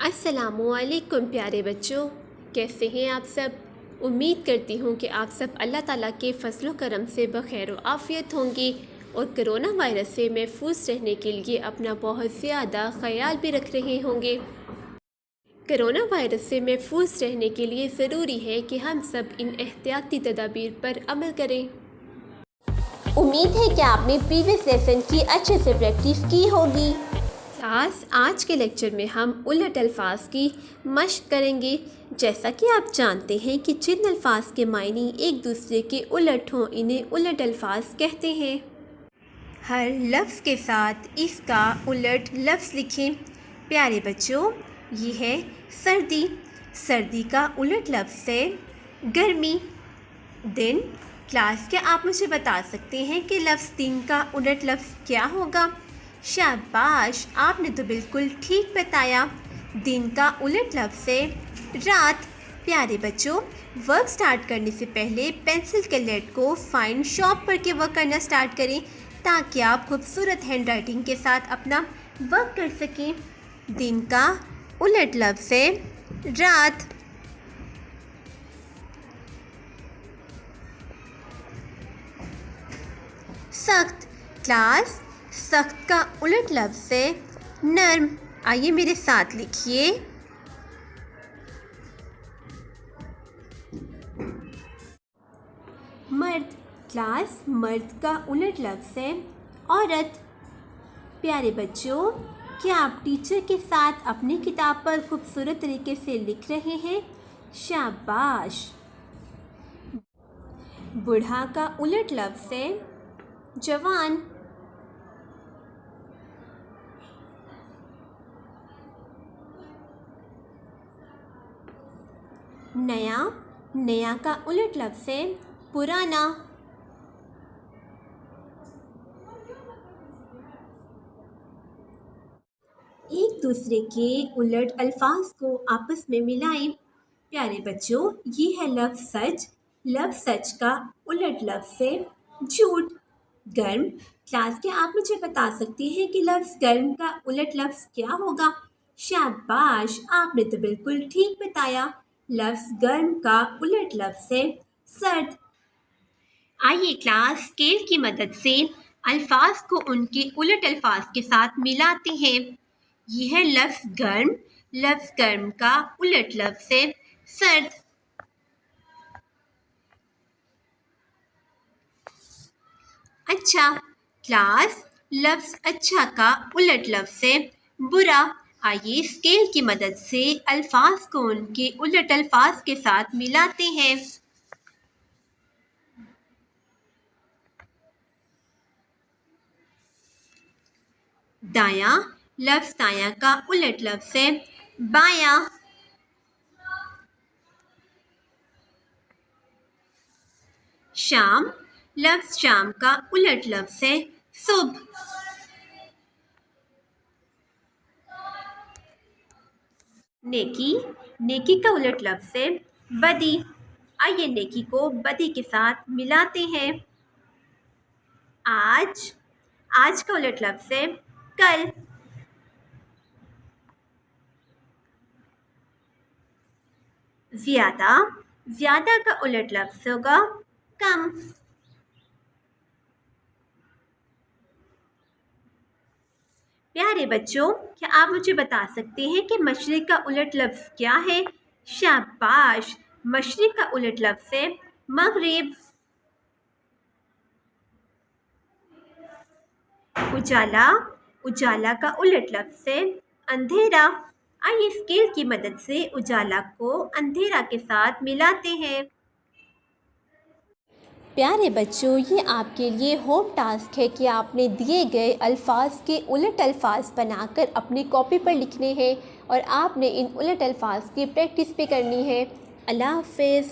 अस्सलामुअलैकुम प्यारे बच्चों, कैसे हैं आप सब। उम्मीद करती हूँ कि आप सब अल्लाह ताला के फजल करम से बखैर आफ़ियत होंगी और कोरोना वायरस से महफूज रहने के लिए अपना बहुत ज़्यादा ख्याल भी रख रहे होंगे। कोरोना वायरस से महफूज रहने के लिए ज़रूरी है कि हम सब इन एहतियाती तदाबीर पर अमल करें। उम्मीद है कि आपने प्रीवियस लेसन की अच्छे से प्रैक्टिस की होगी। क्लास, आज के लेक्चर में हम उलट अल्फाज की मशक करेंगे। जैसा कि आप जानते हैं कि जिन अल्फाज के मायने एक दूसरे के उलट हों इन्हें उलट अल्फाज कहते हैं। हर लफ्ज़ के साथ इसका उलट लफ्ज़ लिखें। प्यारे बच्चों, ये है सर्दी। सर्दी का उलट लफ्ज़ है गर्मी। दिन। क्लास, क्या आप मुझे बता सकते हैं कि लफ्ज़ दिन का उलट लफ्ज़ क्या होगा? शाबाश, आपने तो बिल्कुल ठीक बताया। दिन का उलट लफ्ज़ है रात। प्यारे बच्चों, वर्क स्टार्ट करने से पहले पेंसिल के लेड को फाइन शॉर्प करके वर्क करना स्टार्ट करें ताकि आप खूबसूरत हैंड राइटिंग के साथ अपना वर्क कर सकें। दिन का उलट लफ्ज़ है रात। सख्त। क्लास, सख्त का उलट लफ्ज़ है नर्म। आइए मेरे साथ लिखिए। मर्द। क्लास, मर्द का उलट लफ्ज़ है औरत। प्यारे बच्चों, क्या आप टीचर के साथ अपनी किताब पर खूबसूरत तरीके से लिख रहे हैं? शाबाश। बूढ़ा का उलट लफ्ज़ है जवान। नया। नया का उलट लफ्ज़ है पुराना। एक दूसरे के उलट अल्फाज को आपस में मिलाएं। प्यारे बच्चों, ये है लफ्ज़ सच। लफ्ज़ सच का उलट लफ्ज़ है झूठ। गर्म। क्लास, के आप मुझे बता सकते हैं कि लफ्ज़ गर्म का उलट लफ्ज़ क्या होगा? शाबाश, आपने तो बिल्कुल ठीक बताया। लफ्ज़ गर्म का उलट लफ्ज़ है सर्द। आइए क्लास, स्केल की मदद से अल्फाज को उनके उलट अल्फाज के साथ मिलाते हैं। यह है लफ्ज़ गर्म। लफ्ज़ गर्म का उलट लफ्ज़ है सर्द। अच्छा। क्लास, लफ्ज़ अच्छा का उलट लफ्ज़ है बुरा। आइए स्केल की मदद से अल्फाज को उनके उलट अल्फाज के साथ मिलाते हैं। दायां। लफ्ज़ दायां का उलट लफ्ज़ है बायां। शाम। लफ्ज़ शाम का उलट लफ्ज़ है सुबह। नेकी। नेकी का उलट लफ्ज़ है बदी। आइए नेकी को बदी के साथ मिलाते हैं। आज। आज का उलट लफ्ज़ है कल। ज़्यादा। ज़्यादा का उलट लफ्ज़ होगा कम। प्यारे बच्चों, क्या आप मुझे बता सकते हैं कि मशरिक़ का उलट लफ्ज़ क्या है? शाबाश, मशरिक़ का उलट लफ्ज़ है मग़रिब। उजाला। उजाला का उलट लफ्ज़ है अंधेरा। आइए स्केल की मदद से उजाला को अंधेरा के साथ मिलाते हैं। प्यारे बच्चों, ये आपके लिए होम टास्क है कि आपने दिए गए अल्फाज के उलट अल्फाज बनाकर अपनी कॉपी पर लिखने हैं और आपने इन उलट अल्फाज की प्रैक्टिस भी करनी है। अल्लाह हाफ़िज़।